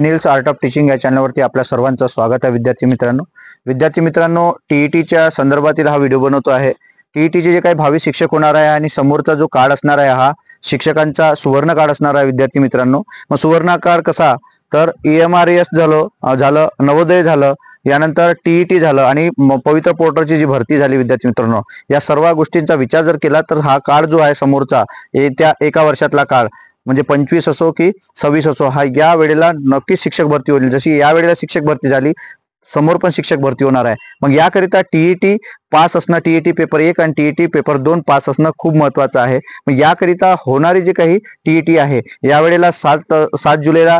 Niels art of teaching या चॅनलवरती आपल्या सर्वांचं स्वागत आहे. विद्यार्थी मित्रांनो, टीईटीच्या संदर्भातील हा व्हिडिओ बनवतो आहे. टीईटीचे जे काही भावी शिक्षक होणार आहे आणि समोरचा जो काळ असणार आहे हा शिक्षकांचा सुवर्ण काळ असणार आहे. विद्यार्थी मित्रांनो, मग सुवर्ण काळ कसा, तर EMRS झालं, नवोदय झालं, यानंतर टीईटी झालं आणि पवित्र पोर्टलची जी भरती झाली. विद्यार्थी मित्रांनो, या सर्व गोष्टींचा विचार जर केला तर हा काळ जो आहे समोरचा त्या एका वर्षातला काळ म्हणजे 25 असो की 26 असो, हा या वेळेला नक्कीच शिक्षक भरती होईल. जशी या वेळेला शिक्षक भरती झाली, समोर पण शिक्षक भरती होणार आहे. मग याकरिता टीईटी पास असणं, टीईटी पेपर 1 आणि टीईटी पेपर 2 पास असणं खूप महत्वाचं आहे. मग याकरिता होणारी जी काही टीईटी आहे यावेळेला 7 जुलैला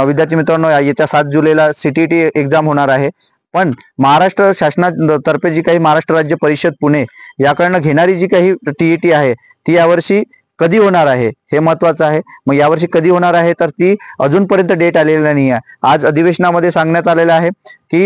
विद्यार्थी मित्रांनो, येत्या 7 जुलैला सीटीईटी एक्झाम होणार आहे. पण महाराष्ट्र शासनातर्फे जी काही महाराष्ट्र राज्य परिषद पुणे याकडनं घेणारी जी काही टीईटी आहे ती यावर्षी कधी होणार आहे हे महत्वाचं आहे. मग यावर्षी कधी होणार आहे तर ती अजूनपर्यंत डेट आलेली नाही आहे. आज अधिवेशनामध्ये सांगण्यात आलेलं आहे की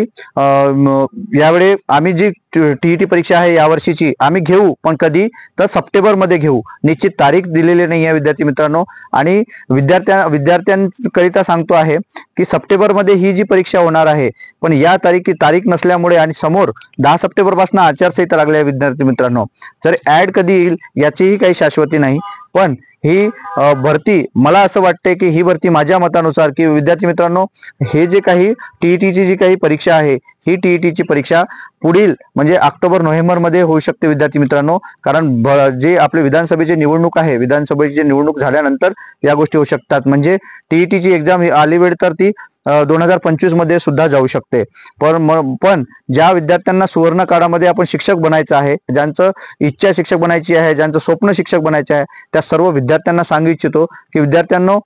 यावेळी आम्ही जी टीईटी परीक्षा आहे यावर्षीची आम्ही घेऊ, पण कधी तर सप्टेंबरमध्ये घेऊ. निश्चित तारीख दिलेली नाही आहे विद्यार्थी मित्रांनो. आणि विद्यार्थ्यांकरिता सांगतो आहे की सप्टेंबरमध्ये ही जी परीक्षा होणार आहे, पण या तारीख नसल्यामुळे आणि समोर 10 सप्टेंबर पासून आचारसंहिता लागली आहे. विद्यार्थी मित्रांनो, जर ऍड कधी येईल याचीही काही शाश्वती नाही. पण ही भरती, मला असं वाटते की ही भरती माझ्या मतानुसार की विद्यार्थी मित्रांनो, हे जे काही टीईटीची जी काही परीक्षा आहे ही टीईटीची परीक्षा पुढील म्हणजे ऑक्टोबर-नोव्हेंबर मध्ये होऊ शकते. विद्यार्थी मित्रांनो, कारण जे आपले विधानसभेची निवडणूक आहे, विधानसभेची निवडणूक झाल्यानंतर या गोष्टी होऊ शकतात. म्हणजे टीईटीची एक्झाम आली वेळ तर ती 2025 मध्ये सुद्धा जाऊ शकते. पण ज्या विद्यार्थ्यांना सुवर्ण काळामध्ये आपण शिक्षक बनायचं आहे, ज्यांचं इच्छा शिक्षक बनायची आहे, ज्यांचं स्वप्न शिक्षक बनायचे आहे, त्या सर्व विद्यार्थ्यांना सांगू इच्छितो की विद्यार्थ्यांनो,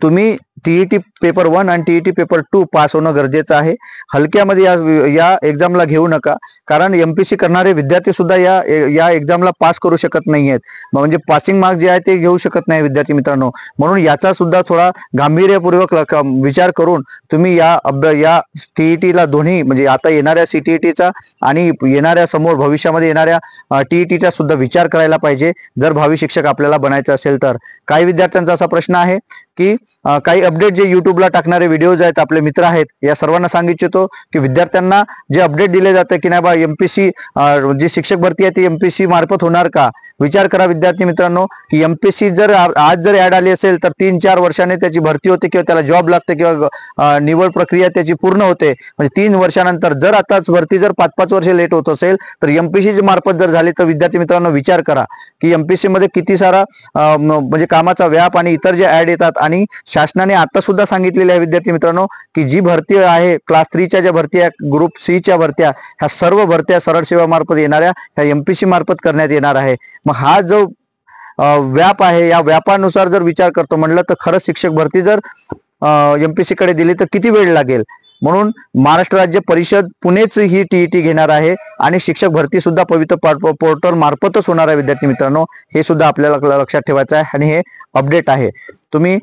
तुम्ही टीईटी पेपर 1 आणि टीईटी पेपर 2 पास होणं गरजेचं आहे. हलक्यामध्ये या एक्झामला घेऊ नका, कारण एमपीसी करणारे विद्यार्थी सुद्धा या एक्झामला पास करू शकत नाही आहेत. म्हणजे पासिंग मार्क्स जे आहे ते घेऊ शकत नाही विद्यार्थी मित्रांनो. म्हणून याचा सुद्धा थोडा गांभीर्यपूर्वक विचार करून तुम्ही या टीईटीला दोन्ही म्हणजे आता येणाऱ्या सीटीईटीचा आणि येणाऱ्या समोर भविष्यामध्ये येणाऱ्या टीईटीचा सुद्धा विचार करायला पाहिजे, जर भावी शिक्षक आपल्याला बनायचं असेल तर. काही विद्यार्थ्यांचा असा प्रश्न आहे की काही अपडेट जे युट्यूबला टाकणारे व्हिडिओज आहेत, आपले मित्र आहेत, या सर्वांना सांगू इच्छितो की विद्यार्थ्यांना जे अपडेट दिले जाते की नाही बा एमपीसी जी शिक्षक भरती आहे ती एमपीसी मार्फत होणार का, विचार करा विद्यार्थी मित्रांनो की एमपीसी जर आज जर ऍड आली असेल तर 3-4 वर्षाने त्याची भरती होते किंवा त्याला जॉब लागते किंवा निवड प्रक्रिया त्याची पूर्ण होते. म्हणजे 3 वर्षानंतर जर आताच भरती जर 5-5 वर्ष लेट होत असेल तर एमपीसी मार्फत जर झाली तर विद्यार्थी मित्रांनो विचार करा की एमपीसी मध्ये किती सारा म्हणजे कामाचा व्याप आणि इतर जे ऍड येतात. आणि शासनाने आता सुद्धा सांगितलेले आहे विद्यार्थी मित्रांनो की जी भरती आहे क्लास 3च्या ज्या भरती आहे, ग्रुप सी च्या भरत्या, ह्या सर्व भरत्या सरळ सेवा मार्फत येणाऱ्या ह्या एमपीसी मार्फत करण्यात येणार आहे. मग हा जो व्याप आहे या व्यापानुसार जर विचार करतो म्हणलं तर खरंच शिक्षक भरती जर एमपीसी कडे दिली तर किती वेळ लागेल. म्हणून महाराष्ट्र राज्य परिषद पुणेच ही टीईटी घेणार आहे आणि शिक्षक भरती सुद्धा पवित्र पोर्टल मार्फतच होणार आहे. विद्यार्थी मित्रांनो, हे सुद्धा आपल्याला लक्षात ठेवायचं आहे आणि हे अपडेट आहे. तुम्ही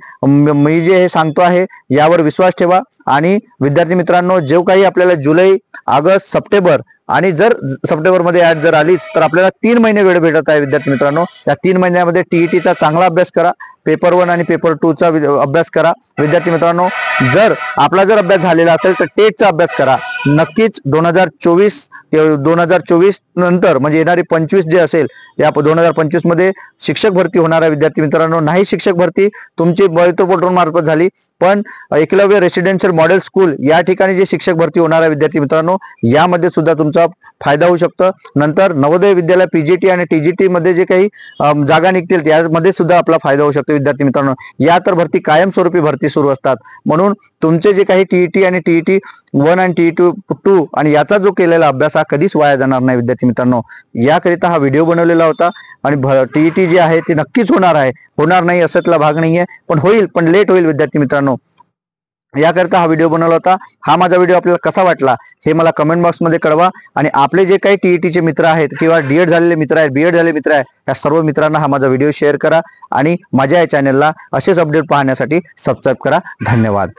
मी जे हे सांगतो आहे यावर विश्वास ठेवा. आणि विद्यार्थी मित्रांनो, जो काही आपल्याला जुलै, ऑगस्ट, सप्टेंबर आणि जर सप्टेंबरमध्ये ऍड जर आलीच तर आपल्याला 3 महिने वेळ भेटत आहे. विद्यार्थी मित्रांनो, या 3 महिन्यामध्ये टीईटीचा चांगला अभ्यास करा, पेपर 1 आणि पेपर 2 चा अभ्यास करा. विद्यार्थी मित्रांनो, जर आपला जर अभ्यास झालेला असेल तर टेटचा अभ्यास करा. नक्कीच 2024 नंतर म्हणजे येणारी 25 जे असेल या 2025 मध्ये शिक्षक भरती होणार आहे. विद्यार्थी मित्रांनो, नाही शिक्षक भरती तुमची पवित्र पोर्टल मार्फत झाली, पण एकलव्य रेसिडेन्शियल मॉडेल स्कूल या ठिकाणी जे शिक्षक भरती होणार आहे विद्यार्थी मित्रांनो, यामध्ये सुद्धा तुमचा फायदा होऊ शकतो. नंतर नवोदय विद्यालय पीजीटी आणि टीजीटी मध्ये जे काही जागा निघतील त्यामध्ये सुद्धा आपला फायदा होऊ शकतो. विद्यार्थी मित्रांनो, या तर भरती कायमस्वरूपी भरती सुरू असतात. म्हणून तुमचे जे काही टीईटी आणि टीईटी 1 आणि टीईटी 2 आणि याचा जो केलेला अभ्यास हा कधीच वाया जाणार नाही. विद्यार्थी मित्रांनो, याकरिता हा व्हिडिओ बनवलेला होता. आणि टीईटी जी आहे ती नक्कीच होणार आहे, होणार नाही असातला भाग नाहीये, पण होईल, पण लेट होईल. विद्यार्थी मित्रांनो, याकरिता हा व्हिडिओ बनवला होता. हा माझा व्हिडिओ आपल्याला कसा वाटला हे मला कमेंट बॉक्समध्ये कळवा. आणि आपले जे काही टीईटीचे मित्र आहेत किंवा डीएड झालेले मित्र आहेत, बीएड झालेले मित्र आहेत, या सर्व मित्रांना हा माझा व्हिडिओ शेअर करा आणि माझ्या या चॅनलला असेच अपडेट पाहण्यासाठी सबस्क्राईब करा. धन्यवाद.